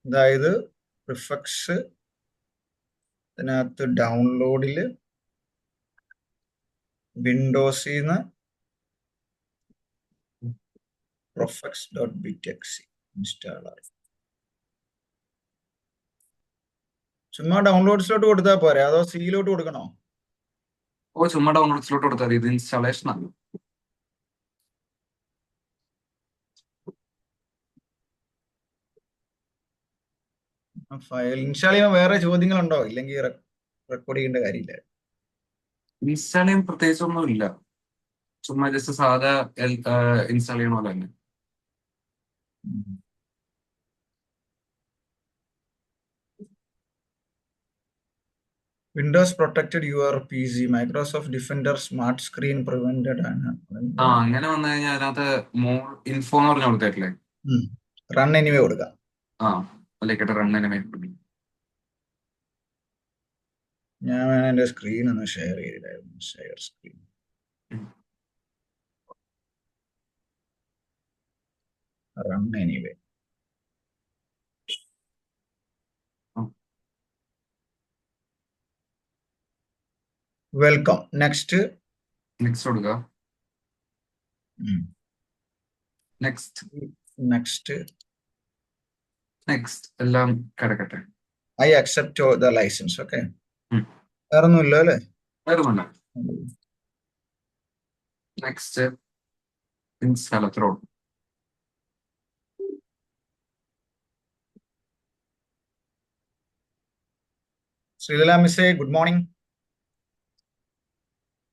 അതായത് പ്രിഫക്സ് ഇതിനകത്ത് ഡൗൺലോഡിൽ വിൻഡോസിൽ നിന്ന് profx.btxt ഇൻസ്റ്റാൾ ആയി. ചുമ്മാ ഡൗൺലോഡ്സിലോട്ട് കൊടുത്താൽ പോരെ, അതോ സിയിലോട്ട് കൊടുക്കണോ? ചുമ്മാ ഡൗൺലോഡ്സിലോട്ട് കൊടുത്താൽ ഇത് ഇൻസ്റ്റാളേഷൻ ആണ്. ഫയൽ ഇൻസ്റ്റാൾ ചെയ്യാൻ വേറെ ചോദ്യങ്ങളുണ്ടോ? ഇല്ലെങ്കിൽ റെക്കോർഡ് ചെയ്യേണ്ട കാര്യമില്ല. ഇൻസ്റ്റാൾ ചെയ്യാൻ പ്രത്യേകിച്ചൊന്നും ഇല്ല, ചുമ്മാ ജസ്റ്റ് സാധാ ഇൻസ്റ്റാൾ ചെയ്യണ പോലെ തന്നെ. Windows protected your PC, Microsoft defender smart screen prevented ആണ്. അങ്ങനെ വന്നു കഴിഞ്ഞാൽ അതിനകത്ത് മോർ ഇൻഫോ എന്ന് പറഞ്ഞ കൊടുത്തേക്കില്ലേ, റൺ എനിവേ കൊടുക്കാം. അതിലേക്കിട്ട് റൺ എനിവേ. ഞാൻ എന്റെ സ്ക്രീൻ ഒന്ന് ഷെയർ ചെയ്തില്ലായിരുന്നു. Share screen. Run anyway. Welcome. Next കൊടുക്കുക. നെക്സ്റ്റ് എല്ലാം കിടക്കട്ടെ. I accept the licence. Okay, വേറൊന്നുമില്ല അല്ലേ? വേറൊന്നുമില്ല. നെക്സ്റ്റ് ഇൻസ്റ്റാൾ അത്രേ. ശ്രീലല മിസ്സേ, good morning.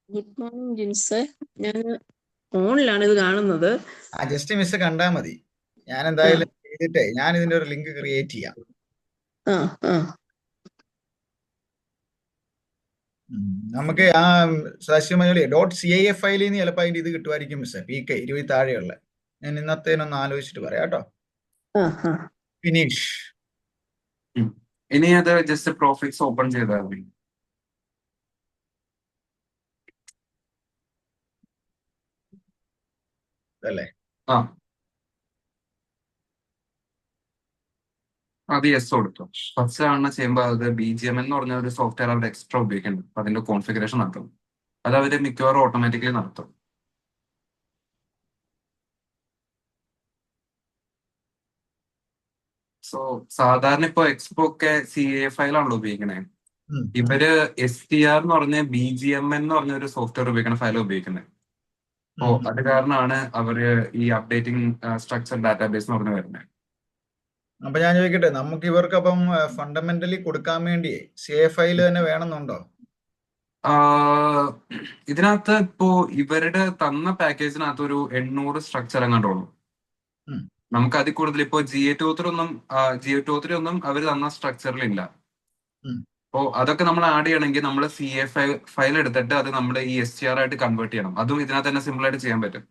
Good morning Jins. ഞാൻ ഫോണിലാണ് ഇത് കാണുന്നത്. ജസ്റ്റ് മിസ് കണ്ടാ മതി. ഞാൻ എന്തായാലും ചെയ്തിട്ടേ ഞാൻ ഇതിന്റെ ഒരു ലിങ്ക് ക്രിയേറ്റ് ചെയ്യാം. നമുക്ക് ആ സസ്യമലി .cif ഫയലിൽ നിന്ന് ചിലപ്പോൾ അതിന്റെ ഇത് കിട്ടുമായിരിക്കും മിസ്സേ. PK 20 താഴെയുള്ള. ഞാൻ ഇന്നത്തേനൊന്ന് ആലോചിച്ചിട്ട് പറയാം കേട്ടോ. ഫിനിഷ്. ഇനി അത് ജസ്റ്റ് പ്രോഫിറ്റ്സ് ഓപ്പൺ ചെയ്താൽ മതി. അല്ലേ? അത് യെസ് കൊടുത്തു. ഫസ്റ്റ് തവണ ചെയ്യുമ്പോൾ അത് BGM എന്ന് പറഞ്ഞ ഒരു സോഫ്റ്റ്വെയർ അവർ എക്സ്ട്രാ ഉപയോഗിക്കുന്നുണ്ട്. അതിന്റെ കോൺഫിഗറേഷൻ നടത്തും. അത് അവര് മിക്കവാറും ഓട്ടോമാറ്റിക്കലി നടത്തും. സോ സാധാരണ ഇപ്പൊ എക്സ്പോ ഒക്കെ CA ഫയലാണല്ലോ ഉപയോഗിക്കണേ. ഇവര് STR എന്ന് പറഞ്ഞ BGM എന്ന് പറഞ്ഞ ഒരു സോഫ്റ്റ്വെയർ ഉപയോഗിക്കുന്ന ഫയൽ ഉപയോഗിക്കുന്നത്. അപ്പോ അത് കാരണമാണ് അവര് ഈ അപ്ഡേറ്റിംഗ് സ്ട്രക്ചർ ഡാറ്റാബേസ് എന്ന് പറഞ്ഞ് വരുന്നത്. അപ്പൊ ഞാൻ ചോദിക്കട്ടെ, നമുക്ക് ഇവർക്ക് അപ്പം ഫണ്ടമെന്റലി കൊടുക്കാൻ വേണ്ടി CA ഫയൽ തന്നെ വേണമെന്നുണ്ടോ? ഇതിനകത്ത് ഇപ്പോ ഇവരുടെ തന്ന പാക്കേജിനകത്ത് ഒരു 800 സ്ട്രക്ചർ എങ്ങാണ്ടുള്ളൂ. നമുക്ക് അതിൽ കൂടുതൽ ഇപ്പോ GA23 ഒന്നും അവർ തന്ന സ്ട്രക്ചറിലില്ല. അപ്പോ അതൊക്കെ നമ്മൾ ആഡ് ചെയ്യണമെങ്കിൽ നമ്മൾ CA ഫയൽ എടുത്തിട്ട് അത് നമ്മൾ ഈ STR ആയിട്ട് കൺവേർട്ട് ചെയ്യണം. അതും ഇതിനകത്ത് തന്നെ സിമ്പിൾ ആയിട്ട് ചെയ്യാൻ പറ്റും.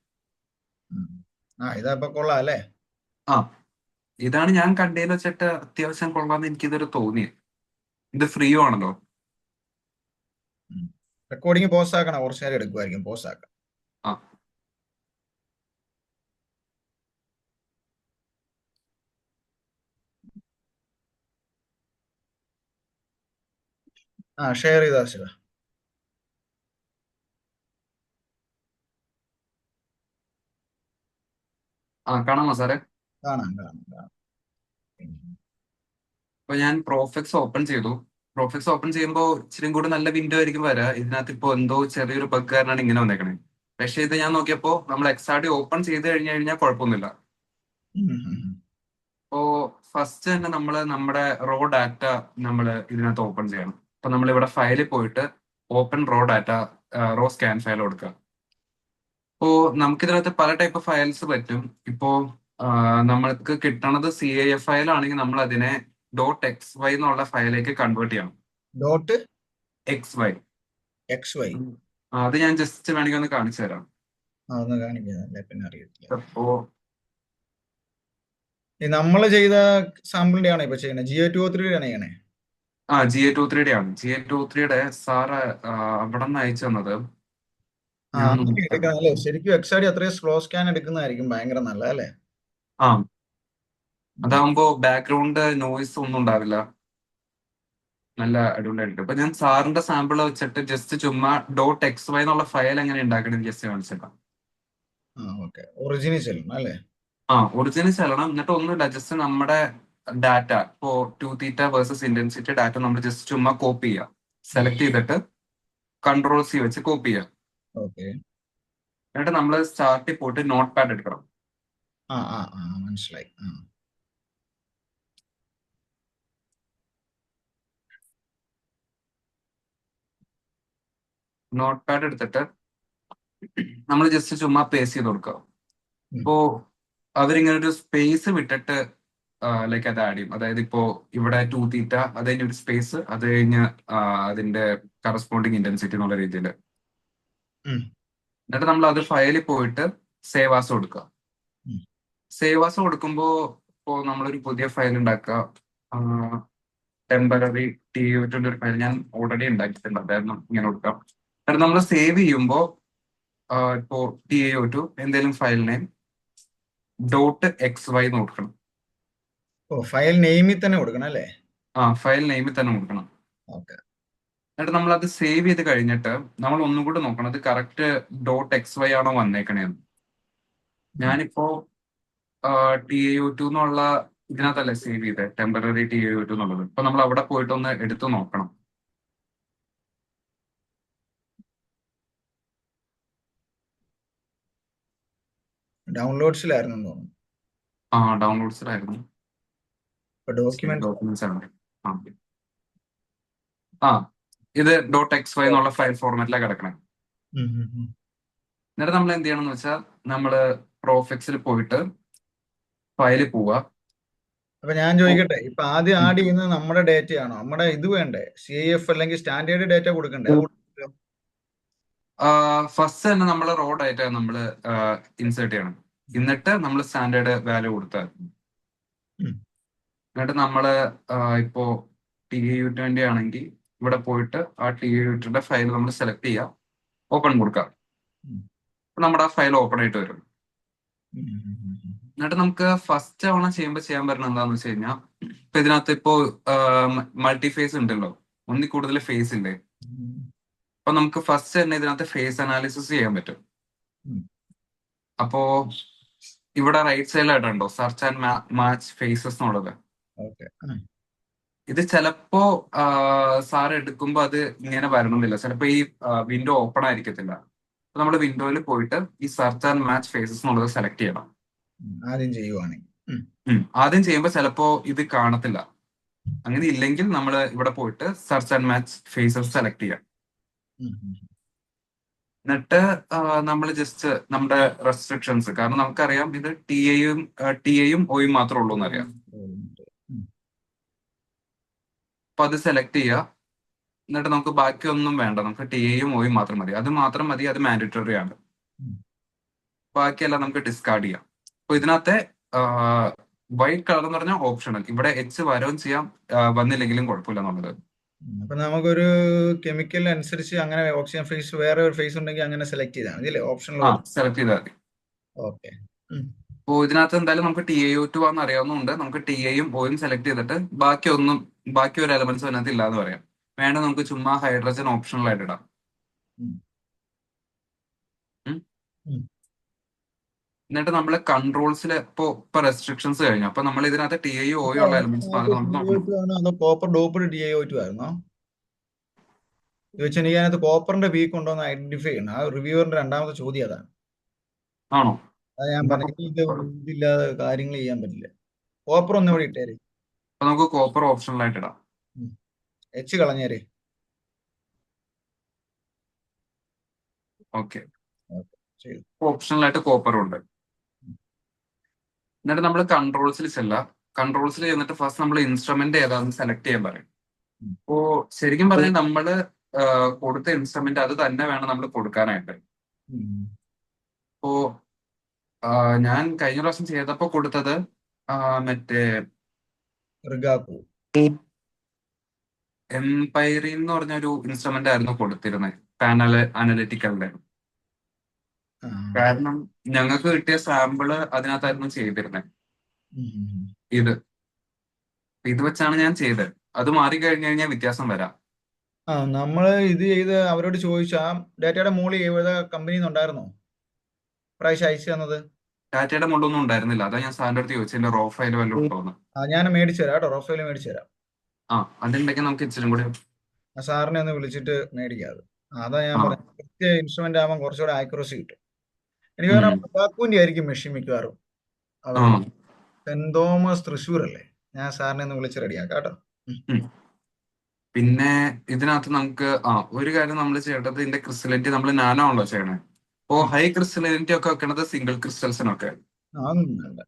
ഇതപ്പൊ കൊള്ളാം അല്ലേ? ഇതാണ് ഞാൻ കണ്ടതിൽ വെച്ചിട്ട് അത്യാവശ്യം കൊള്ളാന്ന് എനിക്കിതൊരു തോന്നിയത്. ഇത് ഫ്രീ ആണല്ലോ. റെക്കോർഡിംഗ് പോസ് ആക്കണം, കുറച്ച് നേരം എടുക്കുമായിരിക്കും. പോസ് ആക്കാം. ഷെയർ ചെയ്താ ശരി. കാണാമോ സാറേ? കാണാം. അപ്പൊ ഞാൻ പ്രോഫെക്സ് ഓപ്പൺ ചെയ്തു. പ്രോഫെക്സ് ഓപ്പൺ ചെയ്യുമ്പോൾ ഇച്ചിരി കൂടെ നല്ല വിൻഡോ ആയിരിക്കും വരാ. ഇതിനകത്ത് ഇപ്പോ എന്തോ ചെറിയൊരു ബഗ് കാരണമാണ് ഇങ്ങനെ വന്നേക്കണേ. പക്ഷെ ഇത് ഞാൻ നോക്കിയപ്പോ നമ്മൾ XRD ഓപ്പൺ ചെയ്ത് കഴിഞ്ഞാൽ കുഴപ്പമൊന്നുമില്ല. അപ്പോ ഫസ്റ്റ് തന്നെ നമ്മൾ നമ്മുടെ റോ ഡാറ്റ നമ്മൾ ഇതിനകത്ത് ഓപ്പൺ ചെയ്യണം. അപ്പൊ നമ്മൾ ഇവിടെ ഫയലിൽ പോയിട്ട് open raw data raw scan file കൊടുക്കുക. അപ്പോ നമുക്കിതിനകത്ത് പല ടൈപ്പ് ഫയൽസ് പറ്റും. ഇപ്പോ നമ്മൾക്ക് കിട്ടണത് CAF ഫയൽ ആണെങ്കിൽ നമ്മൾ അതിനെ .xy എന്നുള്ള ഫയലിലേക്ക് കൺവേർട്ട് ചെയ്യണം. .xy. അത് ഞാൻ ജസ്റ്റ് വേണമെങ്കിൽ ഒന്ന് കാണിച്ചു തരാം. അപ്പോ നമ്മള് ചെയ്ത സാമ്പിളിന്റെ ആണോ ഇപ്പൊ ചെയ്യണേ? GA23 ആണ് ചെയ്യണേ? GA23 ആണ്. GA23 സാറ് അവിടെ നിന്ന് അയച്ചു തന്നത്. ശരിക്കും XRD അത്രയും സ്ലോ സ്കാൻ എടുക്കുന്നതായിരിക്കും ഭയങ്കര നല്ലതല്ലേ? അതാവുമ്പോ ബാക്ക്ഗ്രൗണ്ട് നോയ്സ് ഒന്നും ഉണ്ടാവില്ല. നല്ല അടിപൊളിയായിട്ട്. ഇപ്പൊ ഞാൻ സാറിന്റെ സാമ്പിൾ വെച്ചിട്ട് ജസ്റ്റ് ചുമ്മാ .xy എന്നുള്ള ഫയൽ എങ്ങനെ ഉണ്ടാക്കണം ജസ്റ്റ് കാണിച്ചിട്ടാ. ഓക്കെ. ഒറിജിനിൽ ചെല്ലണം അല്ലേ? ഒറിജിനൽ ചെല്ലണം. എന്നിട്ട് ഒന്നുമില്ല, ജസ്റ്റ് നമ്മുടെ ഡാറ്റ ഇപ്പോ 2θ വേഴ്സസ് ഇന്റൻസിറ്റി ഡാറ്റ നമ്മൾ ജസ്റ്റ് ചുമ്മാ കോപ്പി ചെയ്യാം. സെലക്ട് ചെയ്തിട്ട് Ctrl+C വെച്ച് കോപ്പി ചെയ്യാം. ഓക്കെ. എന്നിട്ട് നമ്മൾ സ്റ്റാർട്ടിൽ പോയിട്ട് നോട്ട് പാഡ് എടുക്കണം. മനസ്സിലായി. നോട്ട് പാഡ് എടുത്തിട്ട് നമ്മൾ ജസ്റ്റ് ചുമ്മാ പേസ്റ്റ് ചെയ്ത് കൊടുക്കുക. ഇപ്പോ അവരിങ്ങനെ ഒരു സ്പേസ് വിട്ടിട്ട് ലൈക്ക് അത് ആഡ് ചെയ്യും. അതായത് ഇപ്പോ ഇവിടെ 2θ, അത് കഴിഞ്ഞ് ഒരു സ്പേസ്, അത് കഴിഞ്ഞ് അതിന്റെ കറസ്പോണ്ടിങ് ഇന്റൻസിറ്റി എന്നുള്ള രീതിയിൽ. എന്നിട്ട് നമ്മൾ അത് ഫയലിൽ പോയിട്ട് സേവ് ആസ് കൊടുക്കുക. സേവ് ആസ് കൊടുക്കുമ്പോൾ ഇപ്പോൾ നമ്മളൊരു പുതിയ ഫയൽ ഉണ്ടാക്കുക. ടെമ്പററി TiO2 ഒരു ഫയൽ ഞാൻ ഓൾറെഡി ഉണ്ടാക്കിയിട്ടുണ്ട്, അതായിരുന്നു ഇങ്ങനെ കൊടുക്കാം. എന്നിട്ട് നമ്മൾ സേവ് ചെയ്യുമ്പോൾ ഇപ്പോ TiO2 എന്തെങ്കിലും ഫയൽ നെയിം .xy എന്ന് കൊടുക്കണം. ഫയൽ നെയിമിൽ തന്നെ കൊടുക്കണം അല്ലേ? ഫയൽ നെയിമിൽ തന്നെ കൊടുക്കണം. ഓക്കെ. എന്നിട്ട് നമ്മൾ അത് സേവ് ചെയ്ത് കഴിഞ്ഞിട്ട് നമ്മൾ ഒന്നും കൂടെ നോക്കണം അത് കറക്റ്റ് .xy ആണോ വന്നേക്കണേന്ന്. ഞാനിപ്പോ TiO2 എന്നുള്ള ഇതിനകത്തല്ലേ സേവ് ചെയ്തത്, ടെമ്പററി TiO2 എന്നുള്ളത്. അപ്പൊ നമ്മൾ അവിടെ പോയിട്ട് ഒന്ന് എടുത്തു നോക്കണം. ഡൗൺലോഡ്സിലായിരുന്നു തോന്നുന്നു. ഡൗൺലോഡ്സിലായിരുന്നു. ഡോക്യുമെന്റ്സ് ആണ്. ഇത് .xy എന്നുള്ള ഫയൽ ഫോർമാറ്റിലാണ് കിടക്കണേ. എന്നിട്ട് നമ്മൾ എന്ത് ചെയ്യണം എന്ന് വെച്ചാൽ നമ്മള് പ്രോഫിക്സിൽ പോയിട്ട് ഫയലിൽ പോവുക. അപ്പൊ ഞാൻ ചോദിക്കട്ടെ, ഇപ്പൊ ആദ്യം ആഡ് ചെയ്യുന്നത് നമ്മുടെ ഡേറ്റയാണോ? നമ്മുടെ ഇത് വേണ്ടേ? CIF അല്ലെങ്കിൽ സ്റ്റാൻഡേർഡ് ഡേറ്റ കൊടുക്കണ്ടേ? ഫസ്റ്റ് തന്നെ നമ്മൾ റോ ഡാറ്റ നമ്മൾ ഇൻസേർട്ട് ചെയ്യണം. എന്നിട്ട് നമ്മൾ സ്റ്റാൻഡേർഡ് വാല്യൂ കൊടുത്താൽ. എന്നിട്ട് നമ്മള് ഇപ്പോ TiO2 ആണെങ്കിൽ ഇവിടെ പോയിട്ട് ആ TiO2 ഫയൽ നമ്മൾ സെലക്ട് ചെയ്യുക, ഓപ്പൺ കൊടുക്കുക. നമ്മുടെ ആ ഫയൽ ഓപ്പൺ ആയിട്ട് വരും. എന്നിട്ട് നമുക്ക് ഫസ്റ്റ് തവണ ചെയ്യുമ്പോൾ ചെയ്യാൻ പറ്റുന്നത് എന്താണെന്ന് വെച്ച് കഴിഞ്ഞാൽ, ഇപ്പൊ ഇതിനകത്ത് ഇപ്പോ മൾട്ടി ഫേസ് ഉണ്ടല്ലോ, ഒന്നിൽ കൂടുതൽ ഫേസ് ഇല്ലേ. അപ്പൊ നമുക്ക് ഫസ്റ്റ് തന്നെ ഇതിനകത്ത് ഫേസ് അനാലിസിസ് ചെയ്യാൻ പറ്റും. അപ്പോ ഇവിടെ റൈറ്റ് സൈഡിലായിട്ടുണ്ടോ സെർച്ച് ആൻഡ് മാച്ച് ഫേസസ് എന്നുള്ളത്. ഇത് ചിലപ്പോ സാർ എടുക്കുമ്പോ അത് ഇങ്ങനെ വരണമെന്നില്ല, ചിലപ്പോ ഈ വിൻഡോ ഓപ്പൺ ആയിരിക്കത്തില്ല. അപ്പൊ നമ്മൾ വിൻഡോയിൽ പോയിട്ട് ഈ സെർച്ച് ആൻഡ് മാച്ച് ഫേസസ് എന്നുള്ളത് സെലക്ട് ചെയ്യണം. ആദ്യം ചെയ്യുമ്പോൾ ചിലപ്പോ ഇത് കാണത്തില്ല. അങ്ങനെ ഇല്ലെങ്കിൽ നമ്മൾ ഇവിടെ പോയിട്ട് search and match faces select ചെയ്യാം. എന്നിട്ട് നമ്മൾ ജസ്റ്റ് നമ്മുടെ റെസ്ട്രിക്ഷൻസ്, കാരണം നമുക്കറിയാം ഇത് ടിഎയും ഒയും മാത്രമേ ഉള്ളൂ എന്നറിയാം. അപ്പൊ അത് സെലക്ട് ചെയ്യുക. എന്നിട്ട് നമുക്ക് ബാക്കിയൊന്നും വേണ്ട, നമുക്ക് ടിഎയും ഒയും മാത്രം മതി. അത് മാത്രം മതി, അത് മാൻഡറ്ററി ആണ്. ബാക്കിയെല്ലാം നമുക്ക് ഡിസ്കാർഡ് ചെയ്യാം. അപ്പൊ ഇതിനകത്തെ വൈറ്റ് കളർ എന്ന് പറഞ്ഞാൽ ഓപ്ഷണൽ. ഇവിടെ വരവും ചെയ്യാം, വന്നില്ലെങ്കിലും കുഴപ്പമില്ല എന്നുള്ളത്. അപ്പൊ നമുക്കൊരു കെമിക്കൽ അനുസരിച്ച് അങ്ങനെ ഓക്സിജൻ ഫേസ് വേറെ ഒരു ഫേസ് ഉണ്ടെങ്കിൽ അങ്ങനെ സെലക്ട് ചെയ്താൽ മതി അല്ലേ? ഓപ്ഷണൽ സെലക്ട് ചെയ്താൽ മതി. ഓക്കെ. അപ്പോൾ ഇതിനകത്ത് എന്തായാലും നമുക്ക് TiO2 ആണെന്ന് അറിയാവുന്നതുകൊണ്ട് നമുക്ക് ടിഎയും ഒയും സെലക്ട് ചെയ്തിട്ട് ബാക്കി ഒരു എലമെന്റ്സ് അതിനകത്ത് ഇല്ലാന്ന് പറയാം. വേണ്ട നമുക്ക് ചുമ്മാ ഹൈഡ്രജൻ ഓപ്ഷണൽ ആയിട്ട് ഇടാം. എന്നിട്ട് നമ്മൾ കൺട്രോൾസിൽ ഇപ്പൊ റെസ്ട്രിക്ഷൻസ് കഴിഞ്ഞു. അപ്പൊ നമ്മൾ ഇതിനകത്ത് ടിഐയും ഒയും ഉള്ള എലമെന്റ്സ് മാത്രം നമുക്ക് നോക്കണം. കോപ്പർ ഡോപ്ഡ് TiO2 ആയിരുന്നോ? ചോദിച്ചാൽ എനിക്ക് അതിനകത്ത് കോപ്പറിന്റെ പീക്ക് ഉണ്ടോ എന്ന് ഐഡന്റിഫൈ ചെയ്യണം. ആ റിവ്യൂവറിന്റെ രണ്ടാമത്തെ ചോദ്യം അതാണ്. ആണോ? അത് ഞാൻ പറഞ്ഞു, ഇതില്ലാതെ കാര്യങ്ങൾ ചെയ്യാൻ പറ്റില്ല. കോപ്പർ ഒന്നും ഇവിടെ ഇട്ടേരെ. അപ്പൊ നമുക്ക് കോപ്പർ ഓപ്ഷണൽ ആയിട്ട് ഇടാം. കളഞ്ഞേരെ. ഓക്കെ, ഓപ്ഷണൽ ആയിട്ട് കോപ്പർ ഉണ്ട്. എന്നിട്ട് നമ്മൾ കൺട്രോൾസിൽ ചെല്ലാം. കൺട്രോൾസിൽ ചെന്നിട്ട് ഫസ്റ്റ് നമ്മൾ ഇൻസ്ട്രുമെന്റ് ഏതാണെന്ന് സെലക്ട് ചെയ്യാൻ പറയും. അപ്പോ ശരിക്കും പറഞ്ഞാൽ നമ്മള് കൊടുത്ത ഇൻസ്ട്രുമെന്റ് അത് തന്നെ വേണം നമ്മൾ കൊടുക്കാനായിട്ട്. അപ്പോ ഞാൻ കഴിഞ്ഞ പ്രാവശ്യം ചെയ്തപ്പോ കൊടുത്തത് മറ്റേ എംപൈറിൻ എന്ന് പറഞ്ഞ ഒരു ഇൻസ്ട്രുമെന്റ് ആയിരുന്നു കൊടുത്തിരുന്നത്, പാനൽ അനലിറ്റിക്കലിന്റെ. കാരണം ഞങ്ങൾക്ക് കിട്ടിയ സാമ്പിള് അതിനകത്തായിരുന്നു ചെയ്തിരുന്നത്. ഉം, ഉം. ഇത് ഇത് വെച്ചാണ് ഞാൻ ചെയ്തത്. അത് മാറി കഴിഞ്ഞു കഴിഞ്ഞാൽ വ്യത്യാസം വരാം. ആ നമ്മൾ ഇത് ചെയ്ത് അവരോട് ചോദിച്ചു ആ ഡാറ്റയുടെ മുകളിൽ ഏതാ കമ്പനി ഉണ്ടായിരുന്നോ പ്രാവശ്യം അയച്ചു തന്നത്? ഡാറ്റയുടെ മുകളിലൊന്നും ഉണ്ടായിരുന്നില്ല. അതാ ഞാൻ സാറിന്റെ അടുത്ത് ചോദിച്ചതിന്റെ റോ ഫയൽ വല്ലതും ഉണ്ടോന്ന്. ആ ഞാൻ മേടിച്ചു തരാം കേട്ടോ, റൊഫൈൽ മേടിച്ചു തരാം. ആ, അതുണ്ടെങ്കിൽ നമുക്ക് ഇച്ചിരി കൂടി. ആ സാറിനെ ഒന്ന് വിളിച്ചിട്ട് മേടിക്കാം അത്. അതാ ഞാൻ ആ പറഞ്ഞത്, കൃത്യ ഇൻസ്ട്രുമെന്റ് ആകുമ്പോൾ കുറച്ചുകൂടെ ആക്യുറസി കിട്ടും. എനിക്ക് ഉം തോന്നുന്നു ബാക്കുവിന്റെ ആയിരിക്കും മെഷീൻ മിക്കവാറും ആ അവർ. സെന്റ് തോമസ് തൃശ്ശൂർ അല്ലേ? ഞാൻ സാറിനെ ഒന്ന് വിളിച്ച് റെഡിയാക്കാം കേട്ടോ. ഉം. ഉം. പിന്നെ ഇതിനകത്ത് നമുക്ക് ഒരു കാര്യം നമ്മൾ ചെയ്യേണ്ടത്, ഇതിന്റെ ക്രിസ്റ്റലിറ്റി നമ്മൾ നാനോ ആണല്ലോ ചെയ്യണേ. അപ്പോ ഉം. ഹൈ ക്രിസ്റ്റലിറ്റി ഒക്കെ വെക്കണത് സിംഗിൾ ക്രിസ്റ്റൽസിനൊക്കെ. അതൊന്നും വേണ്ട.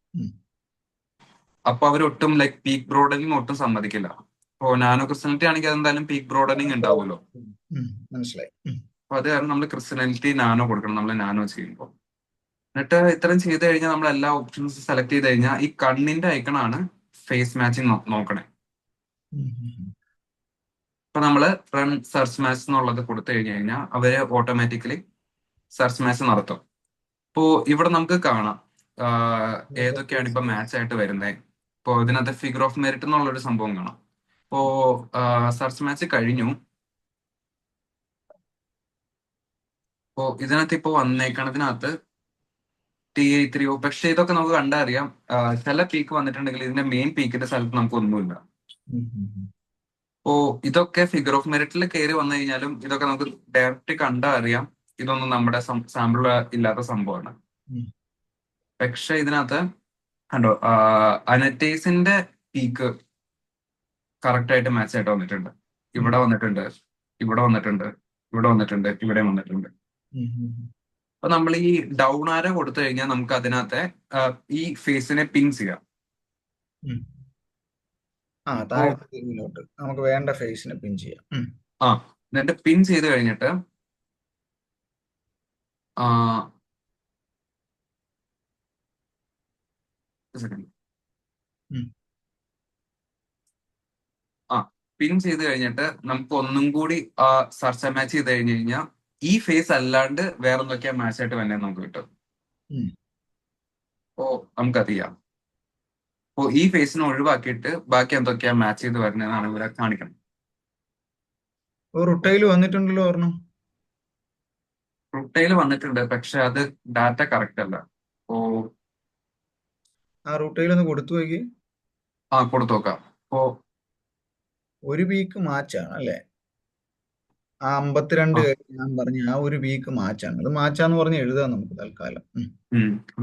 അപ്പൊ അവരൊട്ടും ലൈക്ക് പീക്ക് ബ്രോഡനിങ് ഒട്ടും സമ്മതിക്കില്ല. ഇപ്പോ നാനോ ക്രിസ്റ്റലിറ്റി ആണെങ്കിൽ അതെന്തായാലും പീക്ക് ബ്രോഡനിങ് ഉണ്ടാവുമല്ലോ. മനസ്സിലായി. അപ്പൊ അത് കാരണം നമ്മൾ ക്രിസ്റ്റലിറ്റി നാനോ കൊടുക്കണം നമ്മൾ നാനോ ചെയ്യുമ്പോൾ. എന്നിട്ട് ഇത്രയും ചെയ്ത് കഴിഞ്ഞാൽ നമ്മൾ എല്ലാ ഓപ്ഷൻസ് സെലക്ട് ചെയ്ത് കഴിഞ്ഞാൽ ഈ കണ്ണിന്റെ ഐക്കണാണ് ഫേസ് മാച്ചിങ് നോക്കണേ. ഇപ്പൊ നമ്മള് റൺ സെർച്ച് മാച്ച് എന്നുള്ളത് കൊടുത്തു കഴിഞ്ഞു കഴിഞ്ഞാൽ അവര് ഓട്ടോമാറ്റിക്കലി സെർച്ച് മാച്ച് നടത്തും. ഇപ്പോ ഇവിടെ നമുക്ക് കാണാം ഏതൊക്കെയാണ് ഇപ്പൊ മാച്ച് ആയിട്ട് വരുന്നത്. ഇപ്പോ ഇതിനകത്ത് ഫിഗർ ഓഫ് മെറിറ്റ് എന്നുള്ളൊരു സംഭവം കാണാം. ഇപ്പോ സെർച്ച് മാച്ച് കഴിഞ്ഞു. ഇപ്പോ ഇതിനകത്ത് ഇപ്പോ വന്നേക്കണതിനകത്ത് T3O, പക്ഷെ ഇതൊക്കെ നമുക്ക് കണ്ടറിയാം. ചില പീക്ക് വന്നിട്ടുണ്ടെങ്കിൽ ഇതിന്റെ മെയിൻ പീക്കിന്റെ സ്ഥലത്ത് നമുക്ക് ഒന്നുമില്ല. അപ്പോ ഇതൊക്കെ ഫിഗർ ഓഫ് മെറിറ്റിൽ കയറി വന്നു കഴിഞ്ഞാലും ഇതൊക്കെ നമുക്ക് ഡയറക്റ്റ് കണ്ടാ അറിയാം ഇതൊന്നും നമ്മുടെ സാമ്പിൾ ഇല്ലാത്ത സംഭവമാണ്. പക്ഷെ ഇതിനകത്ത് കണ്ടോ, അനറ്റേസിന്റെ പീക്ക് കറക്റ്റ് ആയിട്ട് മാച്ച് ആയിട്ട് വന്നിട്ടുണ്ട്. ഇവിടെ വന്നിട്ടുണ്ട്, ഇവിടെ വന്നിട്ടുണ്ട്, ഇവിടെ വന്നിട്ടുണ്ട്, ഇവിടെ വന്നിട്ടുണ്ട്. അപ്പൊ നമ്മൾ ഈ ഡൗൺ ആരോ കൊടുത്തു കഴിഞ്ഞാൽ നമുക്ക് അതിനകത്തെ ഈ ഫേസിനെ പിൻ ചെയ്യാം. താഴോട്ട് നമുക്ക് വേണ്ട ഫേസിനെ പിൻ ചെയ്യാം. എന്നിട്ട് പിൻ ചെയ്ത് കഴിഞ്ഞിട്ട് പിൻ ചെയ്ത് കഴിഞ്ഞിട്ട് നമുക്ക് ഒന്നും കൂടി സെർച്ച് മാച്ച് ചെയ്ത് കഴിഞ്ഞ് കഴിഞ്ഞാൽ ഈ ഫേസ് അല്ലാണ്ട് വേറെ എന്തൊക്കെയാ മാച്ച് ആയിട്ട് വന്നേ നമുക്ക് കിട്ടും. അപ്പോ നമുക്കറിയാം. അപ്പോ ഈ ഫേസിനെ ഒഴിവാക്കിയിട്ട് ബാക്കി എന്തൊക്കെയാ മാച്ച് ചെയ്ത് വരുന്നതെന്നാണ് ഇവിടെ കാണിക്കണം. റുട്ടയിൽ വന്നിട്ടുണ്ടല്ലോ ഓർമ്മ. റുട്ടയിൽ വന്നിട്ടുണ്ട്, പക്ഷെ അത് ഡാറ്റ കറക്റ്റ് അല്ല. അപ്പോ ആ റുട്ടയിൽ ഒന്ന് കൊടുത്തു നോക്കി. കൊടുത്തു നോക്കാം. അപ്പോ ഒരു വീക്ക് മാച്ചാണ് അല്ലേ? ആ 52 ഞാൻ പറഞ്ഞ ആ ഒരു വീക്ക് മാച്ചാണ്. അത് മാച്ചാന്ന് പറഞ്ഞ് എഴുതാം നമുക്ക് തൽക്കാലം.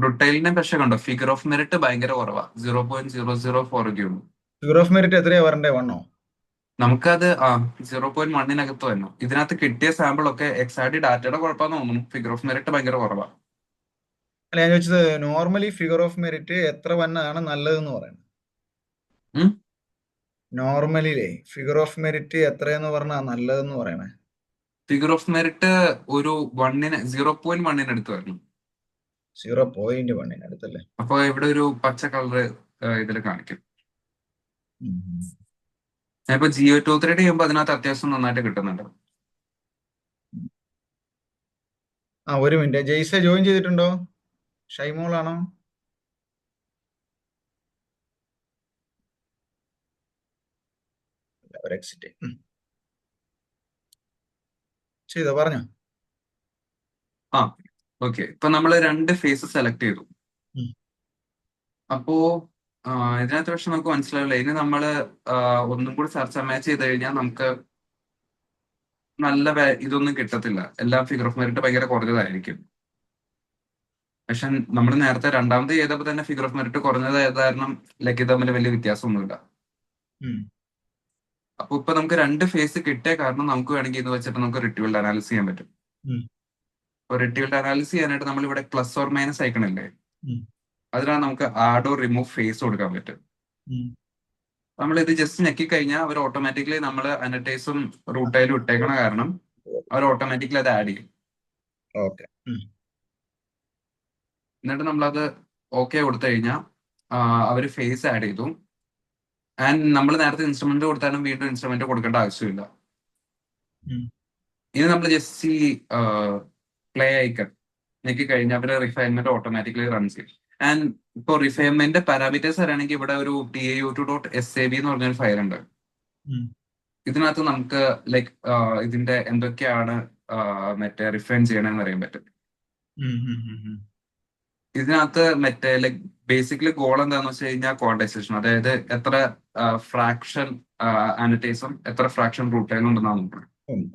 റുട്ടൈലിനെ പക്ഷെ കണ്ടോ, ഫിഗർ ഓഫ് മെറിറ്റ് ഭയങ്കര കുറവാ. 0.004 ഉള്ളൂ. ഫിഗർ ഓഫ് മെറിറ്റ് എത്രയാ വരണ്ടേ? 1 നമുക്കത് 0.1 വന്നു. ഇതിനകത്ത് കിട്ടിയ സാമ്പിൾ ഒക്കെ എക്സാക്ട് ഡാറ്റയുടെ കുഴപ്പമാണെന്ന് തോന്നുന്നു. ഫിഗർ ഓഫ് മെറിറ്റ് ഭയങ്കര കുറവാ. അല്ല, ഞാൻ ചോദിച്ചത് നോർമലി ഫിഗർ ഓഫ് മെറിറ്റ് എത്ര വന്നാണ് നല്ലതെന്ന് പറയുന്നത്. നോർമലിയിലെ ഫിഗർ ഓഫ് മെറിറ്റ് എത്രയെന്ന് പറഞ്ഞാ നല്ലതെന്ന് പറയണേ. ഫിഗർ ഓഫ് മെറിറ്റ് ഒരു 0.1 അടുത്ത് വരണം. 0.1 അടുത്തല്ലേ? അപ്പൊ ഇവിടെ ഒരു പച്ച കളർ ഇതിൽ കാണിക്കും. ഞാനിപ്പോ GO23 ചെയ്യുമ്പോൾ അതിനകത്ത് അത്യാവശ്യം നന്നായിട്ട് കിട്ടുന്നുണ്ട്. ഒരു മിനിറ്റ്, ജെയ്സ ജോയിൻ ചെയ്തിട്ടുണ്ടോ? ഷൈമോളാണോ? എക്സിറ്റ് ചെയ്തോ, പറഞ്ഞോ. ഓക്കെ, ഇപ്പൊ നമ്മൾ 2 ഫേസ് സെലക്ട് ചെയ്തു. അപ്പോ ഇതിനകത്ത് പക്ഷെ നമുക്ക് മനസ്സിലാവില്ല. ഇനി നമ്മള് ഒന്നും കൂടി സെർച്ച് മാച്ച് ചെയ്ത് കഴിഞ്ഞാൽ നമുക്ക് നല്ല ഇതൊന്നും കിട്ടത്തില്ല. എല്ലാം ഫിഗർ ഓഫ് മെറിറ്റ് ഭയങ്കര കുറഞ്ഞതായിരിക്കും. പക്ഷെ നമ്മൾ നേരത്തെ രണ്ടാമത് ചെയ്തപ്പോൾ തന്നെ ഫിഗർ ഓഫ് മെറിറ്റ് കുറഞ്ഞതായത് കാരണം ലൈക്ക് തമ്മിൽ വലിയ വ്യത്യാസമൊന്നുമില്ല. അപ്പൊ ഇപ്പൊ നമുക്ക് 2 ഫേസ് കിട്ടിയ കാരണം നമുക്ക് വേണമെങ്കിൽ ഇത് വെച്ചിട്ട് നമുക്ക് റിട്രീവൽ അനാലിസിസ് ചെയ്യാൻ പറ്റും. അപ്പൊ റിട്രീവൽ അനാലിസിസ് ചെയ്യാനായിട്ട് നമ്മൾ ഇവിടെ പ്ലസ് ഓർ മൈനസ് അയക്കണില്ലേ, അതിനാണ് നമുക്ക് ആഡ് ഓർ റിമൂവ് ഫേസ് കൊടുക്കാൻ പറ്റും. നമ്മൾ ഇത് ജസ്റ്റ് ഞെക്കി കഴിഞ്ഞാൽ അവർ ഓട്ടോമാറ്റിക്കലി നമ്മൾ അനറ്റൈസും റൂട്ടയിലും ഇട്ടേക്കണ കാരണം അവർ ഓട്ടോമാറ്റിക്കലി അത് ആഡ് ചെയ്യും. എന്നിട്ട് നമ്മളത് ഓക്കെ കൊടുത്തു കഴിഞ്ഞാൽ അവർ ഫേസ് ആഡ് ചെയ്തു. ആൻഡ് നമ്മൾ നേരത്തെ ഇൻസ്ട്രുമെന്റ് കൊടുത്താലും വീണ്ടും ഇൻസ്ട്രുമെന്റ് കൊടുക്കേണ്ട ആവശ്യമില്ല. ഇനി നമ്മൾ ജസ്റ്റ് ഈ പ്ലേ ഐക്കൺ ഞെക്കി കഴിഞ്ഞാൽ അവര് റിഫൈൻമെന്റ് ഓട്ടോമാറ്റിക്കലി റൺ ചെയ്യും. ആൻഡ് ഇപ്പോൾ റിഫൈൻമെന്റ് പാരാമീറ്റേഴ്സ് പറയുകയാണെങ്കിൽ ഇവിടെ ഒരു TAU2.SAB എന്ന് പറഞ്ഞൊരു ഫയൽ ഉണ്ട്. ഉം. ഇതിനകത്ത് നമുക്ക് ലൈക്ക് ഇതിന്റെ എന്തൊക്കെയാണ് മറ്റേ റിഫൈൻ ചെയ്യണമെന്ന് അറിയാൻ പറ്റും. ഉം, ഉം, ഉം, ഉം. ഇതിനകത്ത് മറ്റേ ലൈക്ക് ബേസിക്കലി ഗോൾ എന്താന്ന് വെച്ച് കഴിഞ്ഞാൽ ക്വാണ്ടൈസേഷൻ, അതായത് എത്ര ഫ്രാക്ഷൻ അനറ്റൈസും എത്ര ഫ്രാക്ഷൻ റൂട്ടൈലും ഉണ്ടെന്നാണ് നോക്കുന്നത്.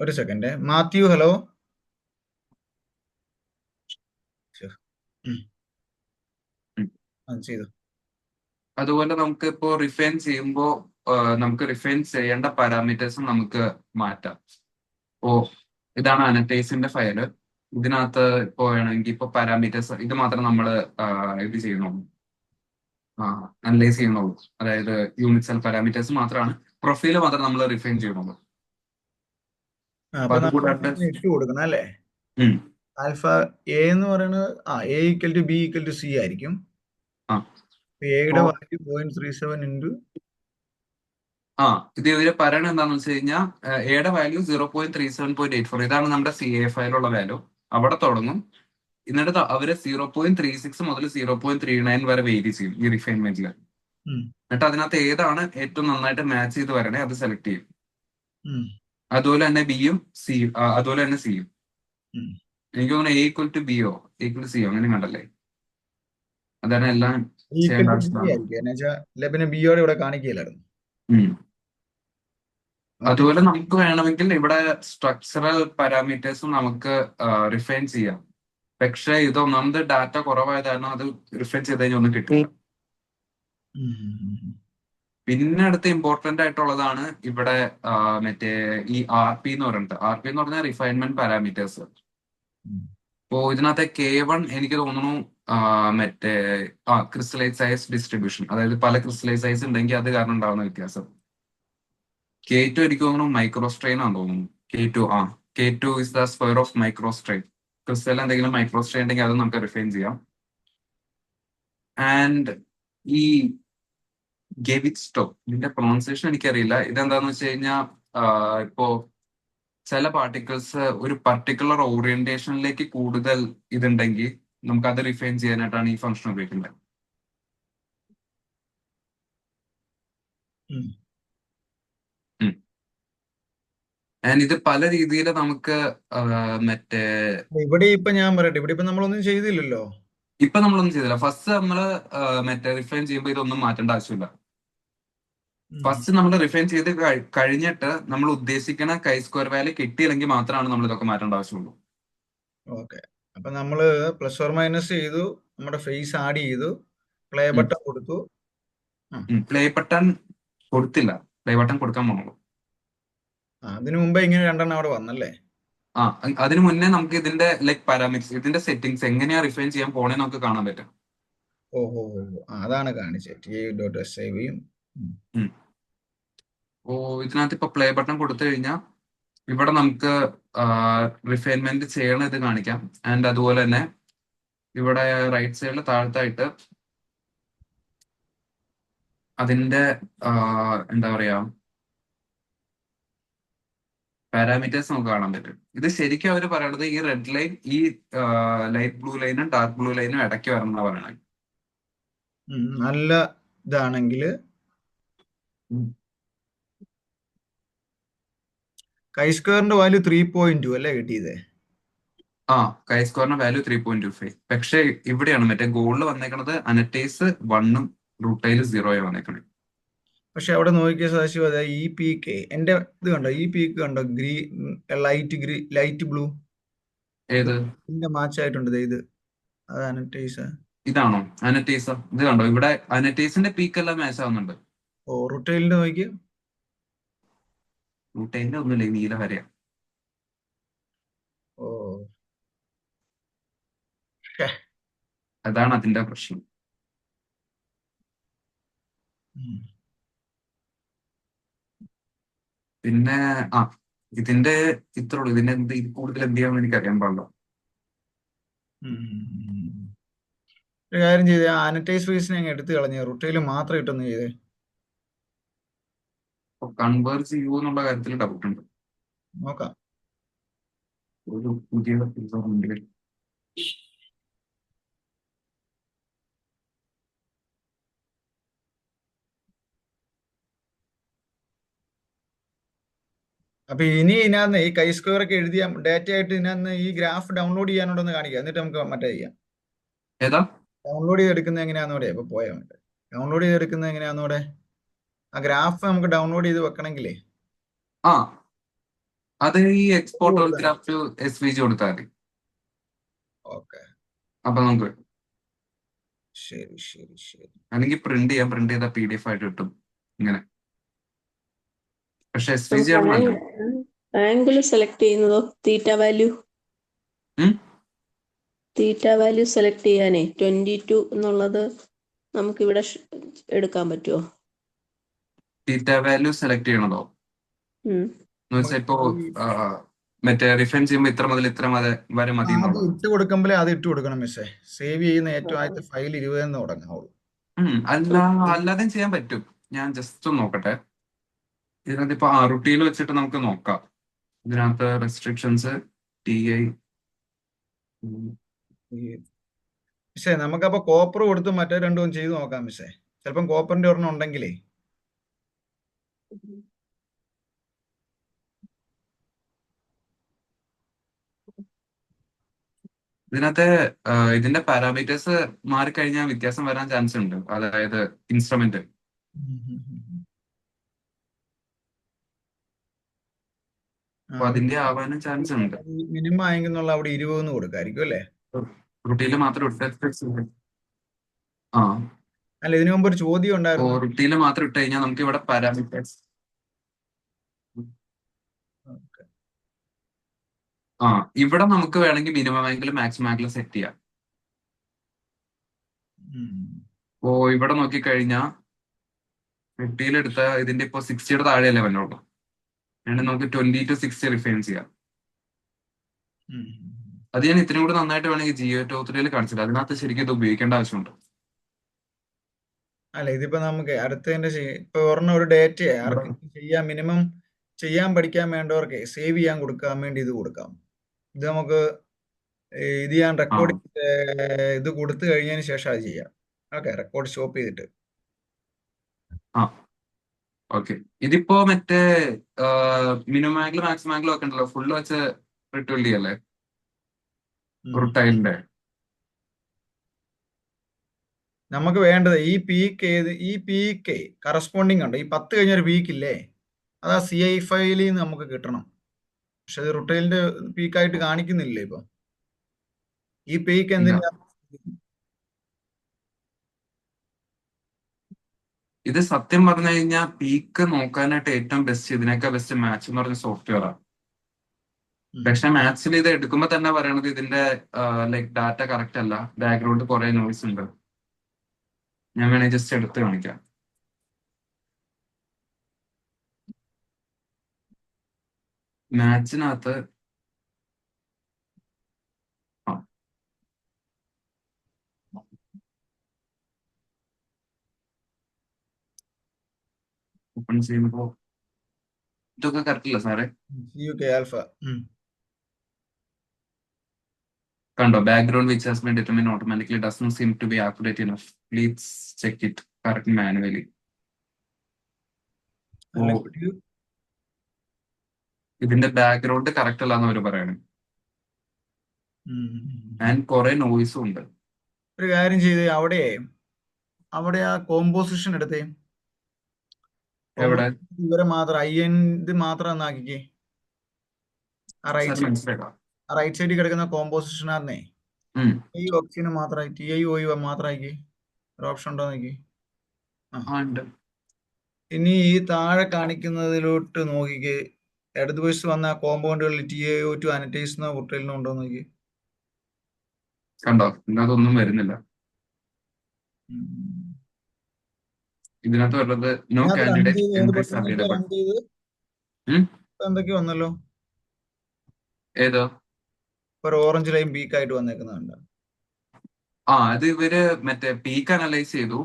ഒരു സെക്കൻഡ്. മാത്യു, ഹലോ. ചെയ്തു. അതുപോലെ നമുക്ക് ഇപ്പോൾ റിഫൈൻ ചെയ്യുമ്പോൾ നമുക്ക് റിഫൈൻ ചെയ്യേണ്ട പാരാമീറ്റേഴ്സും നമുക്ക് മാറ്റാം. ഓ ഇതാണ് അനറ്റൈസിന്റെ ഫയല്. ഇതിനകത്ത് ഇപ്പോ വേണമെങ്കിൽ ഇപ്പൊ പാരാമീറ്റേഴ്സ് ഇത് മാത്രം നമ്മൾ ഇത് ചെയ്യുന്നുള്ളൂ, അനലൈസ് ചെയ്യുന്നുള്ളൂ. അതായത് യൂണിറ്റ് സെൽ പാരാമീറ്റേഴ്സ് മാത്രമാണ്, പ്രൊഫൈല് മാത്രം നമ്മൾ റിഫൈൻ ചെയ്യുന്നുള്ളൂ. അപ്പൊ അത് നമ്മൾ കൂടാണ്ട് ഇട്ട് കൊടുക്കണം അല്ലേ? ഉം, ആൽഫ എ എന്ന് പറയുന്നത് A = B = C ആയിരിക്കും. ആ എയുടെ ഓ വാല്യൂ 0.37 ഇൻറ്റു ഇത് ഇവര് പറയണത് എന്താണെന്ന് വെച്ച് കഴിഞ്ഞാൽ എയുടെ വാല്യൂ 0.37.84, ഇതാണ് നമ്മുടെ CA ഫയലുള്ള വാല്യൂ. അവിടെ തുടങ്ങും. എന്നിട്ട് അവര് 0.36 മുതൽ 0.39 വരെ വേരി ചെയ്യും ഈ റിഫൈൻമെന്റിൽ. എന്നിട്ട് അതിനകത്ത് ഏതാണ് ഏറ്റവും നന്നായിട്ട് മാച്ച് ചെയ്ത് വരണേ അത് സെലക്ട് ചെയ്യും. അതുപോലെ തന്നെ ബിയും സിയും, അതുപോലെ തന്നെ സിയും. എനിക്ക് തോന്നുന്നു A = B A = C അങ്ങനെ കണ്ടല്ലേ? അതാണ് എല്ലാം ചെയ്യേണ്ട ആവശ്യമാണ്. പിന്നെ ബിയോടെ ഇവിടെ കാണിക്കില്ലായിരുന്നു. അതുപോലെ നമുക്ക് വേണമെങ്കിൽ ഇവിടെ സ്ട്രക്ചറൽ പാരാമീറ്റേഴ്സും നമുക്ക് റിഫൈൻ ചെയ്യാം. പക്ഷെ ഇത് ഒന്നാമത് ഡാറ്റ കുറവായത് കാരണം അത് റിഫൈൻ ചെയ്ത് കഴിഞ്ഞാൽ ഒന്നും കിട്ടില്ല. പിന്നെ അടുത്ത് ഇമ്പോർട്ടന്റ് ആയിട്ടുള്ളതാണ് ഇവിടെ മറ്റേ ഈ RP എന്ന് പറയുന്നത്. RP എന്ന് പറഞ്ഞാൽ റിഫൈൻമെന്റ് പാരാമീറ്റേഴ്സ്. അപ്പോ ഇതിനകത്തെ K1 എനിക്ക് തോന്നുന്നു മറ്റേ ക്രിസ്റ്റലൈസ് സൈസ് ഡിസ്ട്രിബ്യൂഷൻ, അതായത് പല ക്രിസ്റ്റലൈസ് സൈസ് ഉണ്ടെങ്കിൽ അത് കാരണം ഉണ്ടാവുന്ന വ്യത്യാസം. K2 എനിക്ക് തോന്നുന്നു മൈക്രോസ്ട്രെയിൻ ആണെന്ന് തോന്നുന്നു. K2 is the square of microstrain. Crystal എന്തെങ്കിലും മൈക്രോസ്ട്രെയിൻ ഉണ്ടെങ്കിൽ അത് നമുക്ക് റിഫൈൻ ചെയ്യാം. ആൻഡ് ഈ ഗെവിറ്റ്സ്റ്റോ, ഇതിന്റെ പ്രൊണൗൺസിയേഷൻ എനിക്കറിയില്ല. ഇതെന്താന്ന് വെച്ച് കഴിഞ്ഞാൽ ഇപ്പോ ചില പാർട്ടിക്കിൾസ് ഒരു പർട്ടിക്കുലർ ഓറിയന്റേഷനിലേക്ക് കൂടുതൽ ഇതുണ്ടെങ്കിൽ നമുക്ക് അത് റിഫൈൻ ചെയ്യാനായിട്ടാണ് ഈ ഫംഗ്ഷൻ ഉപയോഗിക്കുന്നത്. ആൻഡ് ഇത് പല രീതിയിൽ നമുക്ക് മറ്റേ ഇവിടെ ഇപ്പൊ ഞാൻ പറയട്ടെ, ഇവിടെ ഇപ്പൊ നമ്മളൊന്നും ചെയ്തില്ലല്ലോ. ഇപ്പൊ നമ്മളൊന്നും ചെയ്തില്ല. ഫസ്റ്റ് നമ്മള് മറ്റേ റിഫൈൻ ചെയ്യുമ്പോൾ ഇതൊന്നും മാറ്റേണ്ട ആവശ്യമില്ല. ഫസ്റ്റ് നമ്മൾ റിഫൈൻ ചെയ്ത് കഴിഞ്ഞിട്ട് നമ്മൾ ഉദ്ദേശിക്കുന്ന chi-square വാല്യൂ കിട്ടിയില്ലെങ്കിൽ മാത്രമാണ് നമ്മൾ ഇതൊക്കെ മാറ്റേണ്ട ആവശ്യമുള്ളൂ. ഓക്കെ, അപ്പൊ നമ്മള് ± ചെയ്തു, നമ്മുടെ ഫേസ് ആഡ് ചെയ്തു, പ്ലേ ബട്ടൺ കൊടുത്തു. പ്ലേ ബട്ടൺ കൊടുത്തില്ല, പ്ലേ ബട്ടൺ കൊടുക്കാൻ പോകുള്ളൂ. അതിനു മുമ്പേ ഇങ്ങനെ രണ്ടെണ്ണം അവിടെ വന്നല്ലേ? അതിനു മുന്നേ നമുക്ക് ഇതിന്റെ ലൈക് പാരാമീറ്റേഴ്സ്, ഇതിന്റെ സെറ്റിംഗ്സ് എങ്ങനെയാ റിഫൈൻ ചെയ്യാൻ പോണേ നമുക്ക് കാണാൻ പറ്റും. ഓഹോ, അതാണ് കാണിച്ചത് TAU.SAB. ഇതിനകത്ത് ഇപ്പൊ പ്ലേ ബട്ടൺ കൊടുത്തു കഴിഞ്ഞാൽ ഇവിടെ നമുക്ക് റിഫൈൻമെന്റ് ചെയ്യണ ഇത് കാണിക്കാം. ആൻഡ് അതുപോലെ തന്നെ ഇവിടെ റൈറ്റ് സൈഡിൽ താഴത്തായിട്ട് അതിന്റെ എന്താ പറയാ പാരാമീറ്റേഴ്സ് നമുക്ക് കാണാൻ പറ്റും. ഇത് ശരിക്കും അവർ പറയണത് ഈ റെഡ് ലൈൻ ഈ ലൈറ്റ് ബ്ലൂ ലൈനും ഡാർക്ക് ബ്ലൂ ലൈനും ഇടയ്ക്ക് വരണം എന്നാ പറയണത്. നല്ല ഇതാണെങ്കിൽ chi-square വാല്യൂ 3.2 അല്ലേ കിട്ടിയത്? chi-square value 3.25. പക്ഷെ ഇവിടെയാണ് മറ്റേ ഗോളിൽ വന്നേക്കണത് അനറ്റൈസ് 1ഉം റൂട്ടൈൽ 0 വന്നേക്കണേ. പക്ഷെ അവിടെ നോക്കിയ സാശിവ, അതായത് ഈ പീക്ക് എന്റെ ഇത് കണ്ടോ, ഈ പീക്ക് കണ്ടോ, ലൈറ്റ് ബ്ലൂ ഏത് മാച്ച് ആയിട്ടുണ്ട്. ഇത് അത് അനറ്റൈസ്. ഇതാണോ അനറ്റൈസ്? ഇത് കണ്ടോ, ഇവിടെ അനറ്റൈസിന്റെ പീക്ക് എല്ലാം മാച്ച് ആവുന്നുണ്ട്. റൂട്ടൈലിന്റെ നോക്കിയ റൂട്ടൈലിന്റെ ഒന്നുമില്ല, നീല വരെയാ. അതാണ് അതിന്റെ പ്രശ്നം. പിന്നെ ഇതിന്റെ ഇത്രയുള്ളൂ. ഇതിന്റെ കൂടുതൽ എന്ത് ചെയ്യാമെന്ന് എനിക്ക് അറിയാൻ പാടില്ല. ഒരു കാര്യം ചെയ്തേ, അനറ്റൈസ് ഫേസിനെ അങ്ങ് എടുത്തു കളഞ്ഞ റൂട്ടൈൽ മാത്രം ഇട്ടൊന്ന് ചെയ്തേ. കൺവേർജ് ചെയ്യൂ എന്നുള്ള കാര്യത്തിൽ ഡൗട്ട് ഉണ്ട്. നോക്കാം. ഒരു പുതിയ അപ്പൊ ഇനി ഇതിനകത്ത് ഈ കൈ സ്ക്വയർ ഒക്കെ എഴുതിയ ഡാറ്റ ആയിട്ട് ഇതിനകത്ത് ഈ ഗ്രാഫ് ഡൗൺലോഡ് ചെയ്യാനുണ്ടെന്ന് കാണിക്കുക, എന്നിട്ട് നമുക്ക് മറ്റേ ചെയ്യാം. ഏതാ? ഡൗൺലോഡ് ചെയ്തെടുക്കുന്നത് എങ്ങനെയാണെന്നൂടെ ഇപ്പൊ പോയാൽ മതി. ഡൗൺലോഡ് ചെയ്തെടുക്കുന്നത് എങ്ങനെയാണെന്നൂടെ, ആ ഗ്രാഫ് നമുക്ക് ഡൗൺലോഡ് ചെയ്ത് വെക്കണമെങ്കിലേ ആ അത് ഈ ഇത് എക്സ്പോർട്ട് ഓൾ കൊടുക്കണം. ഗ്രാഫ് SVG കൊടുത്താൽ മതി. ഓക്കെ, അപ്പൊ നമുക്ക് ശരി ശരി ശരി. അല്ലെങ്കിൽ പ്രിന്റ് ചെയ്ത PDF ആയിട്ട് കിട്ടും ഇങ്ങനെ. പക്ഷെ SVG ആണ് നമുക്ക് നല്ലത്. ആംഗിൾ സെലക്ട് ചെയ്യുന്നതോ ഉം? തീറ്റ വാല്യൂ സെലക്ട് ചെയ്യാനേ 22 എന്നുള്ളത് നമുക്ക് ഇവിടെ എടുക്കാൻ പറ്റുമോ? തീറ്റ വാല്യൂ സെലക്ട് ചെയ്യണതോ ഉം. എന്ന് വെച്ചാൽ ഇപ്പോ മറ്റേ റിഫൈൻ ചെയ്യുമ്പോൾ ഇത്ര മുതൽ ഇത്ര വരെ മതി അത് എന്നുള്ളത്. ഇട്ട് കൊടുക്കുമ്പോഴേ അത് ഇട്ട് കൊടുക്കണം മിസ്സേ. സേവ് ചെയ്യുന്ന ഏറ്റവും ആദ്യത്തെ ഫയൽ 20 തുടങ്ങാവുള്ളൂ. അല്ലാതെയും ചെയ്യാൻ പറ്റും. ഞാൻ ജസ്റ്റ് ഒന്ന് നോക്കട്ടെ. ഇതിനകത്ത് ഇപ്പൊ റുട്ടീൽ വെച്ചിട്ട് നമുക്ക് നോക്കാം. ഇതിനകത്ത് റെസ്ട്രിക്ഷൻസ് TI. മിസ്സേ നമുക്കപ്പോ കോപ്പർ കൊടുത്ത് മറ്റേ രണ്ടും ചെയ്ത് നോക്കാം മിസ്സേ. ചിലപ്പം കോപ്പറിന്റെ ഒരെണ്ണം ഉണ്ടെങ്കിലേ. ഇതിനകത്ത് ഇതിന്റെ പാരാമീറ്റേഴ്സ് മാറിക്കഴിഞ്ഞാൽ വ്യത്യാസം വരാൻ ചാൻസ് ഉണ്ട്. അതായത് ഇൻസ്ട്രുമെന്റ്. അപ്പൊ അതിന്റെ ആവാനും ചാൻസ് ഉണ്ട്. മിനിമം ആയെന്നുള്ള അവിടെ 20 കൊടുക്കായിരിക്കും അല്ലേ? റുട്ടീല് മാത്രം ഇട്ട് ആ അല്ല, ഇതിനു മുമ്പ് ഒരു ചോദ്യം ഉണ്ടായിരുന്നു. റുട്ടീല് മാത്രം ഇട്ട് കഴിഞ്ഞാൽ നമുക്ക് ഇവിടെ പാരാമീറ്റേഴ്സ് ഇവിടെ നമുക്ക് വേണമെങ്കിൽ മിനിമം ആയെങ്കിലും മാക്സിമം ആയെങ്കിലും സെറ്റ് ചെയ്യാം. ഓ ഇവിടെ നോക്കിക്കഴിഞ്ഞാൽ റുട്ടീലെടുത്ത ഇതിന്റെ ഇപ്പൊ 60യുടെ താഴെയല്ലേ വന്നുള്ളൂ. വേണമെങ്കിൽ നമുക്ക് 20 to 60 റിഫൈൻ ചെയ്യാം. അത് ഞാൻ ഇത്രയും കൂടെ നന്നായിട്ട് വേണമെങ്കിൽ GA2 കാണിച്ചില്ല. അതിനകത്ത് ശരിക്കും ഇത് ഉപയോഗിക്കേണ്ട ആവശ്യമുണ്ട്. അല്ല, ഇതിപ്പോ നമുക്ക് അടുത്തതിന്റെ ഇപ്പൊ ഒരെണ്ണം ഒരു ഡേറ്റ ചെയ്യാൻ മിനിമം ചെയ്യാൻ പഠിക്കാൻ വേണ്ടവർക്ക് സേവ് ചെയ്യാൻ കൊടുക്കാൻ വേണ്ടി ഇത് കൊടുക്കാം. ഇത് നമുക്ക് ഇത് ഞാൻ റെക്കോർഡ് ഇത് കൊടുത്തു കഴിഞ്ഞതിന് ശേഷം അത് ചെയ്യാം. ഓക്കെ, റെക്കോർഡ് സ്റ്റോപ്പ് ചെയ്തിട്ട്. ഓക്കെ, ഇതിപ്പോ മറ്റേ മിനിമം ആംഗിൾ മാക്സിമം ആംഗിൾ ഒക്കെ ഉണ്ടല്ലോ, ഫുള്ള് വെച്ച് റിട്വൽ ചെയ്യല്ലേ റുട്ടൈലിന്റെ. നമുക്ക് വേണ്ടത് ഈ പീക്ക് ഈ പീക്ക് കറസ്പോണ്ടിങ് ഉണ്ട്. ഈ 10 കഴിഞ്ഞൊരു പീക്ക് ഇല്ലേ, അത് ആ CI ഫയലിൽ നിന്ന് നമുക്ക് കിട്ടണം. പക്ഷെ ഇത് റുട്ടൈലിന്റെ പീക്കായിട്ട് കാണിക്കുന്നില്ലേ ഇപ്പൊ. ഈ പീക്ക് എന്തിനാ? ഇത് സത്യം പറഞ്ഞു കഴിഞ്ഞാൽ പീക്ക് നോക്കാനായിട്ട് ഏറ്റവും ബെസ്റ്റ്, ഇതിനൊക്കെ ബെസ്റ്റ് മാച്ച് എന്ന് പറഞ്ഞ സോഫ്റ്റ്വെയറാണ്. പക്ഷെ മാത്സിൽ ഇത് എടുക്കുമ്പോ തന്നെ പറയണത് ഇതിന്റെ ലൈക്ക് ഡാറ്റ കറക്റ്റ് അല്ല, ബാക്ക്ഗ്രൗണ്ട് കുറെ നോയ്സ് ഉണ്ട്. ഞാൻ വേണമെങ്കിൽ ജസ്റ്റ് എടുത്ത് കാണിക്കാം. മാത്സിനകത്ത് ഓപ്പൺ ചെയ്യുമ്പോ ഇതൊക്കെ കറക്റ്റ് അല്ല സാറേ. കണ്ടോ, background which has been determine automatically does not seem to be accurate enough, please check it correct manually. ഇതിന്റെ ബാക്ക്ഗ്രൗണ്ട് കറക്റ്റ് അല്ല എന്ന് അവർ പറയണേ. ആൻഡ് കുറെ നോയ്സും ഉണ്ട്. ഒരു കാര്യം ചെയ്ത് അവിടെ ആ കോമ്പോസിഷൻ എടുത്തേ, എവിടെ ഇവരെ മാത്രം ഇത് മാത്രം എന്നാക്കിക്കേ. ആ റൈറ്റ് സൈഡിൽ കിടക്കുന്ന കോമ്പോസിഷനാന്നേ ഈ ഓപ്ഷന് മാത്രമായി TIOU മാത്രമാക്കി ഒരു ഓപ്ഷൻ ഉണ്ടോ നോക്കി. ഇനി ഈ താഴെ കാണിക്കുന്നതിലോട്ട് നോക്കിക്കേ, ഇടതുവശത്ത് വന്ന കോമ്പൗണ്ടുകളിൽ TiO2 അനറ്റൈസ് റുട്ടൈലിനോ ഉണ്ടോ നോക്കി. കണ്ടോ, ഇതിനകത്തൊന്നും വരുന്നില്ല. ഇതിനകത്ത് വരുന്നത് നോ കാൻഡിഡേറ്റ് എൻട്രീസ് അവൈലബിൾ. എന്തൊക്കെ വന്നല്ലോ, ഏതോ ഒരു ഓറഞ്ച് ലൈൻ പീക്ക് ആയിട്ട് വന്നേക്കുന്നുണ്ട്. അത് ഇവര് മറ്റേ പീക്ക് അനലൈസ് ചെയ്തു.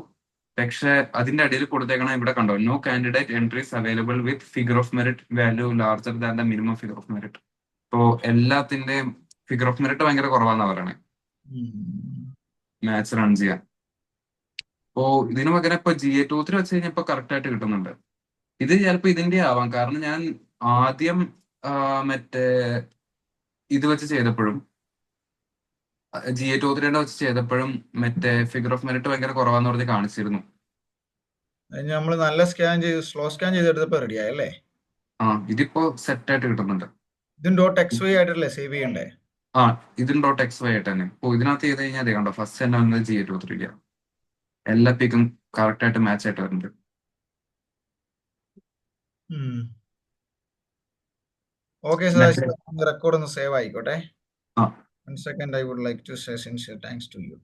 പക്ഷെ അതിന്റെ അടിയിൽ കൊടുത്തേക്കണം ഇവിടെ കണ്ടോ, no candidate entries available with figure of merit value larger than the minimum figure of merit. ഇപ്പോ എല്ലാത്തിന്റെയും ഫിഗർ ഓഫ് മെറിറ്റ് ഭയങ്കര കുറവാന്നാ പറയണേ മാത്സ് റൺ ചെയ്യാൻ. അപ്പോ ഇതിന് പകരം ഇപ്പൊ GA2 വെച്ച് കഴിഞ്ഞാൽ ഇപ്പൊ കറക്റ്റ് ആയിട്ട് കിട്ടുന്നുണ്ട്. ഇത് ചിലപ്പോ ഇതിന്റെ ആവാം, കാരണം ഞാൻ ആദ്യം മറ്റേ ഇത് വെച്ച് ചെയ്തപ്പോഴും GA203 വെച്ച് ചെയ്തപ്പോഴും മറ്റേ ഫിഗർ ഓഫ് മെറിറ്റ് ഭയങ്കര കുറവാന്ന് പറഞ്ഞ് കാണിച്ചിരുന്നു. അതിന് നമ്മൾ നല്ല സ്കാൻ ചെയ്ത് സ്ലോ സ്കാൻ ചെയ്തെടുത്തപ്പോ റെഡി ആയല്ലേ? ഇതിപ്പോ സെറ്റ് ആയിട്ട് കിട്ടുന്നുണ്ട്. ഇതും .xy ആയിട്ടല്ലേ സേവ് ചെയ്യണ്ടേ? ഇതും .xy ആയിട്ട് തന്നെ. ഇപ്പൊ ഇതിനകത്ത് ചെയ്ത് കഴിഞ്ഞാൽ കണ്ടോ ഫസ്റ്റ് തന്നെ വന്നത് GA203 എല്ലാ പിക്കും കറക്റ്റ് ആയിട്ട് മാച്ച് ആയിട്ട് വരുന്നുണ്ട്. ഓക്കെ സദാശിവ, റെക്കോർഡ് ഒന്ന് സേവ് ആയിക്കോട്ടെ. ആ. 1 second, I would like to say sincere thanks to you.